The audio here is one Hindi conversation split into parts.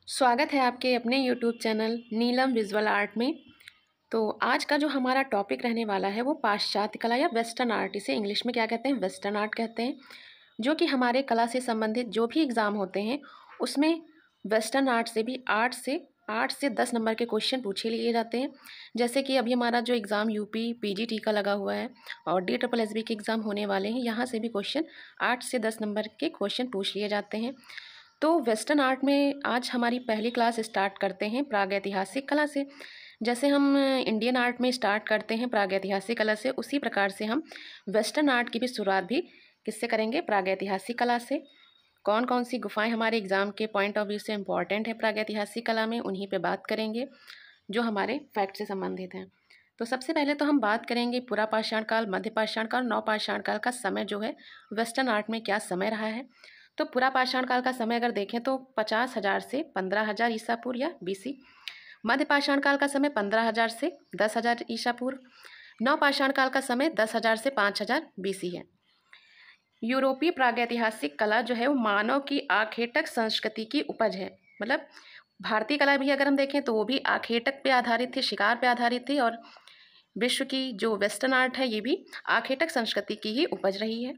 स्वागत है आपके अपने यूट्यूब चैनल नीलम विजुअल आर्ट में। तो आज का जो हमारा टॉपिक रहने वाला है वो पाश्चात्य कला या वेस्टर्न आर्ट, इसे इंग्लिश में क्या कहते हैं, वेस्टर्न आर्ट कहते हैं। जो कि हमारे कला से संबंधित जो भी एग्ज़ाम होते हैं उसमें वेस्टर्न आर्ट से भी 8 से 10 नंबर के क्वेश्चन पूछे लिए जाते हैं। जैसे कि अभी हमारा जो एग्ज़ाम यूपी पीजीटी का लगा हुआ है और DSSB के एग्ज़ाम होने वाले हैं, यहाँ से भी क्वेश्चन 8 से 10 नंबर के क्वेश्चन पूछ लिए जाते हैं। तो वेस्टर्न आर्ट में आज हमारी पहली क्लास स्टार्ट करते हैं प्रागैतिहासिक कला से। जैसे हम इंडियन आर्ट में स्टार्ट करते हैं प्रागैतिहासिक कला से, उसी प्रकार से हम वेस्टर्न आर्ट की भी शुरुआत भी किससे करेंगे, प्रागैतिहासिक कला से। कौन कौन सी गुफाएं हमारे एग्ज़ाम के पॉइंट ऑफ व्यू से इम्पॉर्टेंट है प्रागैतिहासिक कला में, उन्हीं पे बात करेंगे जो हमारे फैक्ट से संबंधित हैं। तो सबसे पहले तो हम बात करेंगे पुरा पाषाण काल, मध्य पाषाण काल, नवपाषाण काल का समय जो है वेस्टर्न आर्ट में क्या समय रहा है। तो पुरा पाषाण काल का समय अगर देखें तो 50,000 से 15,000 ईसा पूर्व या BC। मध्य पाषाण काल का समय 15,000 से 10,000 ईसा पूर्व। नवपाषाण काल का समय 10,000 से 5,000 BC है। यूरोपीय प्रागैतिहासिक कला जो है वो मानव की आखेटक संस्कृति की उपज है। मतलब भारतीय कला भी अगर हम देखें तो वो भी आखेटक पे आधारित थी, शिकार पे आधारित थी, और विश्व की जो वेस्टर्न आर्ट है ये भी आखेटक संस्कृति की ही उपज रही है।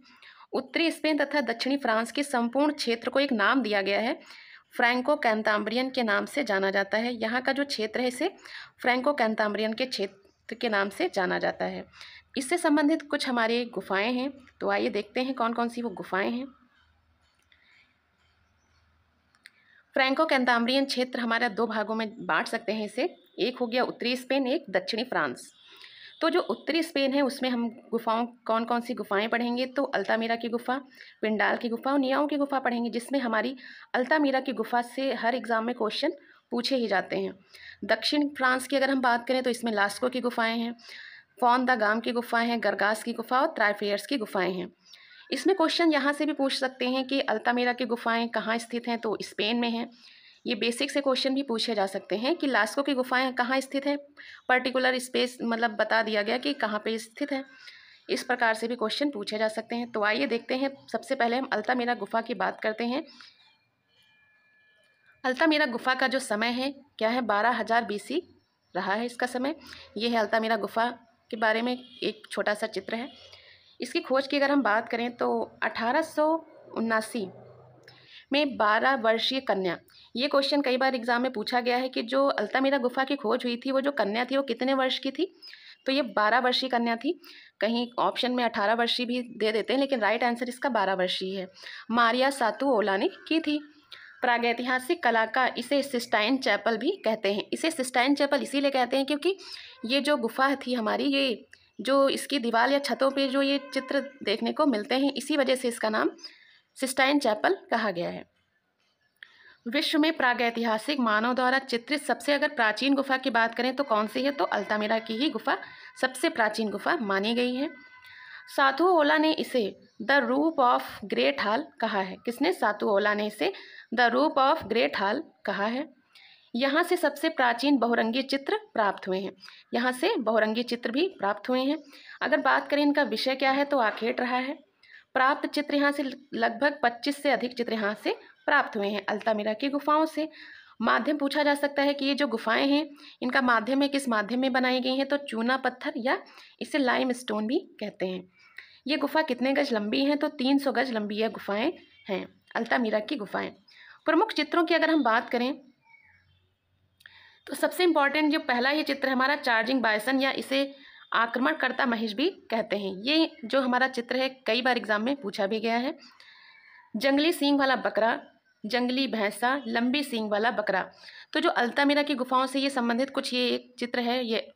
उत्तरी स्पेन तथा दक्षिणी फ्रांस के संपूर्ण क्षेत्र को एक नाम दिया गया है, फ्रैंको कैंताब्रियन के नाम से जाना जाता है। यहाँ का जो क्षेत्र है इसे फ्रैंको कैंताब्रियन के क्षेत्र के नाम से जाना जाता है। इससे संबंधित कुछ हमारे गुफाएं हैं, तो आइए देखते हैं कौन कौन सी वो गुफाएं हैं। फ्रैंको कैंताब्रियन क्षेत्र हमारा दो भागों में बांट सकते हैं इसे, एक हो गया उत्तरी स्पेन, एक दक्षिणी फ्रांस। तो जो उत्तरी स्पेन है उसमें हम गुफाओं कौन कौन सी गुफाएं पढ़ेंगे, तो अल्तामिरा की गुफा, पिंडाल की गुफा और नियाओं की गुफा पढ़ेंगे, जिसमें हमारी अल्तामिरा की गुफा से हर एग्ज़ाम में क्वेश्चन पूछे ही जाते हैं। दक्षिण फ्रांस की अगर हम बात करें तो इसमें लास्को की गुफाएं हैं, फॉन द गाम की गुफाएं हैं, गरगास की गुफा और त्राइफेयर्स की गुफाएं हैं। इसमें क्वेश्चन यहाँ से भी पूछ सकते हैं कि अल्तामिरा की गुफाएं कहाँ स्थित हैं, तो स्पेन में हैं। ये बेसिक से क्वेश्चन भी पूछे जा सकते हैं कि लास्को की गुफाएं कहाँ स्थित हैं, पर्टिकुलर स्पेस मतलब बता दिया गया कि कहाँ पे स्थित है। इस प्रकार से भी क्वेश्चन पूछे जा सकते हैं। तो आइए देखते हैं, सबसे पहले हम अल्तामिरा गुफा की बात करते हैं। अल्तामिरा गुफा का जो समय है क्या है, 12,000 BC रहा है इसका समय। ये है अल्तामिरा गुफा के बारे में एक छोटा सा चित्र है। इसकी खोज की अगर हम बात करें तो 1879 में 12 वर्षीय कन्या, ये क्वेश्चन कई बार एग्जाम में पूछा गया है कि जो अल्तामिरा गुफा की खोज हुई थी वो जो कन्या थी वो कितने वर्ष की थी, तो ये 12 वर्षीय कन्या थी। कहीं ऑप्शन में 18 वर्षीय भी दे देते हैं, लेकिन राइट आंसर इसका 12 वर्षीय है। मारिया सातुओला ने की थी। प्रागैतिहासिक कला का इसे सिस्टाइन चैपल भी कहते हैं। इसे सिस्टाइन चैपल इसीलिए कहते हैं क्योंकि ये जो गुफा थी हमारी, ये जो इसकी दीवार या छतों पे जो ये चित्र देखने को मिलते हैं, इसी वजह से इसका नाम सिस्टाइन चैपल कहा गया है। विश्व में प्रागैतिहासिक मानव द्वारा चित्रित सबसे अगर प्राचीन गुफा की बात करें तो कौन सी है, तो अल्तामिरा की ही गुफा सबसे प्राचीन गुफा मानी गई है। सातुओला ने इसे द रूप ऑफ ग्रेट हॉल कहा है। किसने, सातुओला ने इसे द रूप ऑफ ग्रेट हॉल कहा है। यहाँ से सबसे प्राचीन बहुरंगी चित्र प्राप्त हुए हैं। यहाँ से बहुरंगी चित्र भी प्राप्त हुए हैं। अगर बात करें इनका विषय क्या है तो आखेट रहा है। प्राप्त चित्र यहाँ से लगभग 25 से अधिक चित्र यहाँ से प्राप्त हुए हैं अल्तामिरा की गुफाओं से। माध्यम पूछा जा सकता है कि ये जो गुफाएं हैं इनका माध्यम में किस माध्यम में बनाई गई हैं, तो चूना पत्थर या इसे लाइम स्टोन भी कहते हैं। ये गुफा कितने गज लंबी हैं, तो 300 गज लंबी यह गुफाएं हैं अल्तामिरा की गुफाएं। प्रमुख चित्रों की अगर हम बात करें तो सबसे इम्पॉर्टेंट जो पहला ये चित्र हमारा चार्जिंग बायसन या इसे आक्रमणकर्ता महिष भी कहते हैं। ये जो हमारा चित्र है कई बार एग्जाम में पूछा भी गया है। जंगली सींग वाला बकरा, जंगली भैंसा, लंबी सींग वाला बकरा। तो जो अल्तामिरा की गुफाओं से ये संबंधित कुछ ये एक चित्र है, ये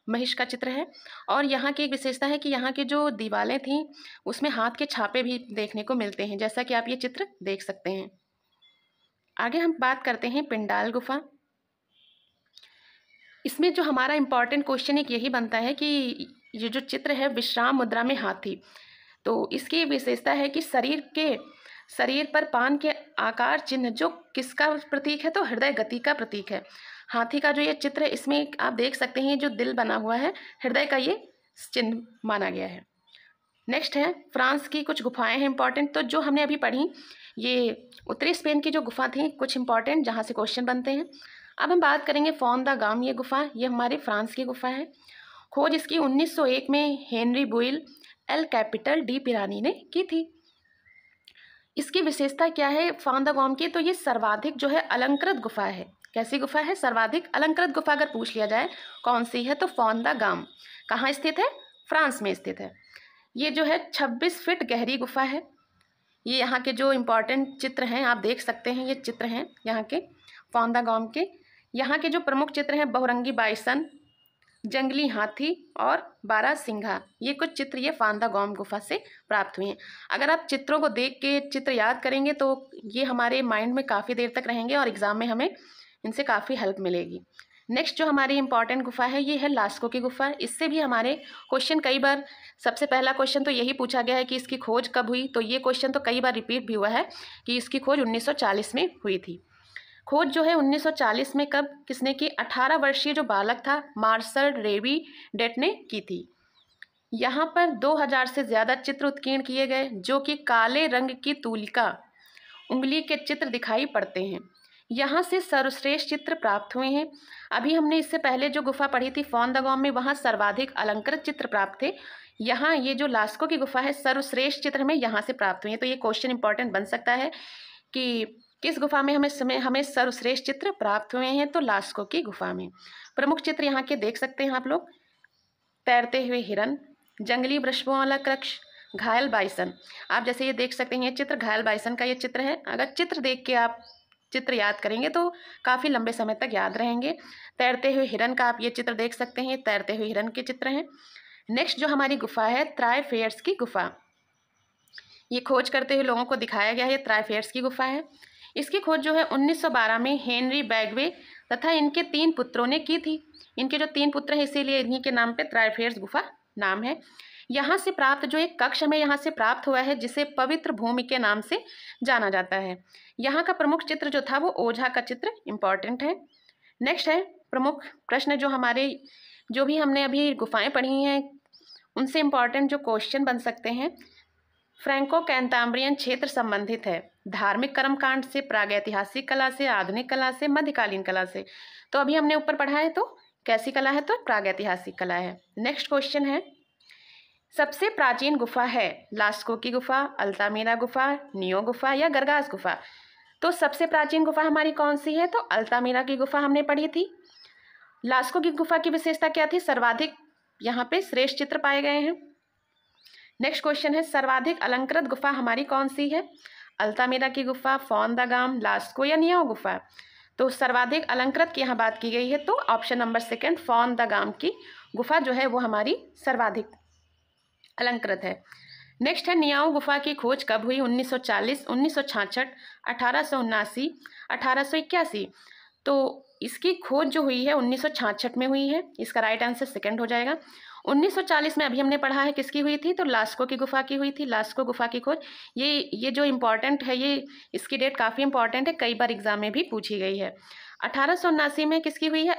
महिष का चित्र है। और यहाँ की एक विशेषता है कि यहाँ की जो दीवारें थीं उसमें हाथ के छापे भी देखने को मिलते हैं, जैसा कि आप ये चित्र देख सकते हैं। आगे हम बात करते हैं पिंडाल गुफा। इसमें जो हमारा इम्पॉर्टेंट क्वेश्चन एक यही बनता है कि ये जो चित्र है विश्राम मुद्रा में हाथी, तो इसकी विशेषता है कि शरीर पर पान के आकार चिन्ह जो किसका प्रतीक है, तो हृदय गति का प्रतीक है। हाथी का जो ये चित्र है इसमें आप देख सकते हैं जो दिल बना हुआ है, हृदय का ये चिन्ह माना गया है। नेक्स्ट है फ्रांस की कुछ गुफाएं हैं इंपॉर्टेंट। तो जो हमने अभी पढ़ी ये उत्तरी स्पेन की जो गुफा थी, कुछ इंपॉर्टेंट जहाँ से क्वेश्चन बनते हैं। अब हम बात करेंगे फॉन द गाम, ये गुफा, ये हमारे फ्रांस की गुफा है। खोज इसकी 1901 में हेनरी बुइल एल कैपिटल डी पिरानी ने की थी। इसकी विशेषता क्या है फॉन द गाम की, तो ये सर्वाधिक जो है अलंकृत गुफा है। कैसी गुफा है? सर्वाधिक अलंकृत गुफा। अगर पूछ लिया जाए कौन सी है, तो फॉन द गाम। कहाँ स्थित है? फ्रांस में स्थित है। ये जो है 26 फीट गहरी गुफा है। ये यहाँ के जो इम्पोर्टेंट चित्र हैं आप देख सकते हैं, ये चित्र हैं यहाँ के फॉन द गाम के। यहाँ के जो प्रमुख चित्र हैं बहुरंगी बाइसन, जंगली हाथी और बारहसिंघा, ये कुछ चित्र ये फॉन द गाम गुफा से प्राप्त हुए हैं। अगर आप चित्रों को देख के चित्र याद करेंगे तो ये हमारे माइंड में काफ़ी देर तक रहेंगे और एग्ज़ाम में हमें इनसे काफ़ी हेल्प मिलेगी। नेक्स्ट जो हमारी इंपॉर्टेंट गुफा है ये है लास्को की गुफा। इससे भी हमारे क्वेश्चन कई बार, सबसे पहला क्वेश्चन तो यही पूछा गया है कि इसकी खोज कब हुई, तो ये क्वेश्चन तो कई बार रिपीट भी हुआ है कि इसकी खोज 1940 में हुई थी। खोज जो है 1940 में कब किसने की? 18 वर्षीय जो बालक था मार्शल रेवी डेट ने की थी। यहाँ पर 2000 से ज़्यादा चित्र उत्कीर्ण किए गए जो कि काले रंग की तूलिका उंगली के चित्र दिखाई पड़ते हैं। यहाँ से सर्वश्रेष्ठ चित्र प्राप्त हुए हैं। अभी हमने इससे पहले जो गुफा पढ़ी थी फॉन द गाम में, वहाँ सर्वाधिक अलंकृत चित्र प्राप्त थे। यहाँ ये जो लास्को की गुफा है सर्वश्रेष्ठ चित्र हमें यहाँ से प्राप्त हुए हैं। तो ये क्वेश्चन इंपॉर्टेंट बन सकता है कि किस गुफा में हमें सर्वश्रेष्ठ चित्र प्राप्त हुए हैं, तो लास्को की गुफा में। प्रमुख चित्र यहाँ के देख सकते हैं आप लोग, तैरते हुए हिरन, जंगली वृक्षों वाला कृक्ष, घायल बाइसन। आप जैसे ये देख सकते हैं ये चित्र घायल बाइसन का ये चित्र है। अगर चित्र देख के आप चित्र याद करेंगे तो काफ़ी लंबे समय तक याद रहेंगे। तैरते हुए हिरन का आप ये चित्र देख सकते हैं, तैरते हुए हिरन के चित्र हैं। नेक्स्ट जो हमारी गुफा है त्राइफेयर्स की गुफा, ये खोज करते हुए लोगों को दिखाया गया है। ये त्राइफेयर्स की गुफा है। इसकी खोज जो है 1912 में हेनरी बैगवे तथा इनके 3 पुत्रों ने की थी। इनके जो 3 पुत्र हैं इसीलिए इन्हीं के नाम पे त्राइफेयर्स गुफा नाम है। यहाँ से प्राप्त जो एक कक्ष हमें यहाँ से प्राप्त हुआ है जिसे पवित्र भूमि के नाम से जाना जाता है। यहाँ का प्रमुख चित्र जो था वो ओझा का चित्र इम्पॉर्टेंट है। नेक्स्ट है प्रमुख प्रश्न जो भी हमने अभी गुफाएं पढ़ी हैं उनसे इम्पॉर्टेंट जो क्वेश्चन बन सकते हैं। फ्रैंको कैंताब्रियन क्षेत्र संबंधित है धार्मिक कर्मकांड से, प्रागैतिहासिक कला से, आधुनिक कला से, मध्यकालीन कला से। तो अभी हमने ऊपर पढ़ा है तो कैसी कला है, तो प्रागैतिहासिक कला है। नेक्स्ट क्वेश्चन है सबसे प्राचीन गुफा है लास्को की गुफा, अल्तामिरा गुफा, नियो गुफा या गरगास गुफा। तो सबसे प्राचीन गुफा हमारी कौन सी है, तो अल्तामिरा की गुफा हमने पढ़ी थी। लास्को की गुफा की विशेषता क्या थी? सर्वाधिक यहाँ पे श्रेष्ठ चित्र पाए गए हैं। नेक्स्ट क्वेश्चन है सर्वाधिक अलंकृत गुफा हमारी कौन सी है? अल्तामिरा की गुफा, फॉन द गाम, लास्को या नियो गुफा। तो सर्वाधिक अलंकृत की यहाँ बात की गई है तो ऑप्शन नंबर 2 फॉन द गाम की गुफा जो है वो हमारी सर्वाधिक अलंकृत है। नेक्स्ट है नियाओ गुफा की खोज कब हुई? 1940, 1966, 1879, 1881। तो इसकी खोज जो हुई है 1966 में हुई है। इसका राइट आंसर 2 हो जाएगा। 1940 में अभी हमने पढ़ा है किसकी हुई थी, तो लास्को की गुफा की हुई थी। लास्को गुफा की खोज ये जो इम्पॉर्टेंट है, ये इसकी डेट काफ़ी इंपॉर्टेंट है, कई बार एग्जाम में भी पूछी गई है। 1879 में किसकी हुई है?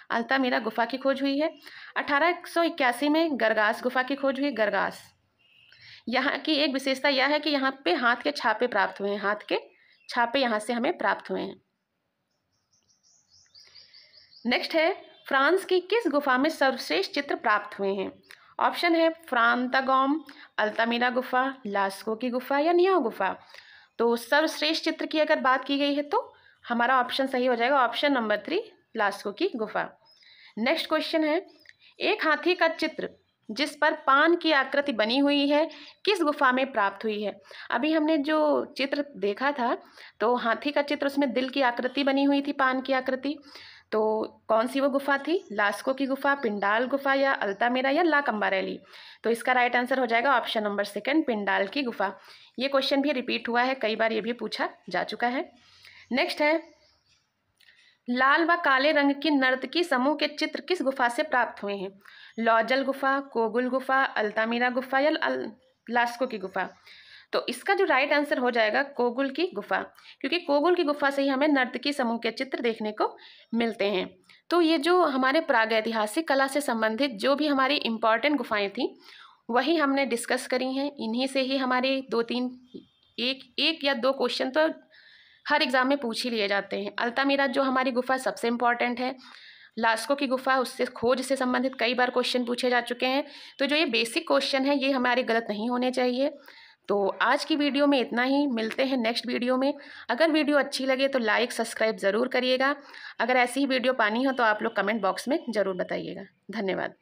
अल्तामिरा गुफा की खोज हुई है। 1881 में गरगास गुफा की खोज हुई। गरगास, यहाँ की एक विशेषता यह है कि यहाँ पे हाथ के छापे प्राप्त हुए हैं। हाथ के छापे यहाँ से हमें प्राप्त हुए हैं। नेक्स्ट है फ्रांस की किस गुफा में सर्वश्रेष्ठ चित्र प्राप्त हुए हैं? ऑप्शन है फॉन द गाम, अल्तामिरा गुफा, लास्को की गुफा या नियो गुफा। तो सर्वश्रेष्ठ चित्र की अगर बात की गई है तो हमारा ऑप्शन सही हो जाएगा, ऑप्शन नंबर 3 लास्को की गुफा। नेक्स्ट क्वेश्चन है एक हाथी का चित्र जिस पर पान की आकृति बनी हुई है किस गुफा में प्राप्त हुई है? अभी हमने जो चित्र देखा था तो हाथी का चित्र, उसमें दिल की आकृति बनी हुई थी, पान की आकृति। तो कौन सी वो गुफा थी? लास्को की गुफा, पिंडाल गुफा या अल्तामिरा या ला कंबारेली। तो इसका राइट आंसर हो जाएगा ऑप्शन नंबर 2 पिंडाल की गुफा। ये क्वेश्चन भी रिपीट हुआ है, कई बार ये भी पूछा जा चुका है। नेक्स्ट है लाल व काले रंग की नर्तकी समूह के चित्र किस गुफा से प्राप्त हुए हैं? लॉजल गुफा, कोगुल गुफा, अल्तामिरा गुफा या लास्को की गुफा। तो इसका जो राइट आंसर हो जाएगा कोगुल की गुफा, क्योंकि कोगुल की गुफा से ही हमें नर्तकी समूह के चित्र देखने को मिलते हैं। तो ये जो हमारे प्रागैतिहासिक कला से संबंधित जो भी हमारी इम्पॉर्टेंट गुफाएं थी वही हमने डिस्कस करी हैं। इन्हीं से ही हमारे 2-3 एक या 2 क्वेश्चन तो हर एग्ज़ाम में पूछ ही लिए जाते हैं। अल्तामिरा जो हमारी गुफ़ा सबसे इम्पॉर्टेंट है। लास्को की गुफ़ा, उससे खोज से संबंधित कई बार क्वेश्चन पूछे जा चुके हैं। तो जो ये बेसिक क्वेश्चन है ये हमारे गलत नहीं होने चाहिए। तो आज की वीडियो में इतना ही। मिलते हैं नेक्स्ट वीडियो में। अगर वीडियो अच्छी लगे तो लाइक सब्सक्राइब ज़रूर करिएगा। अगर ऐसी ही वीडियो पानी हो तो आप लोग कमेंट बॉक्स में ज़रूर बताइएगा। धन्यवाद।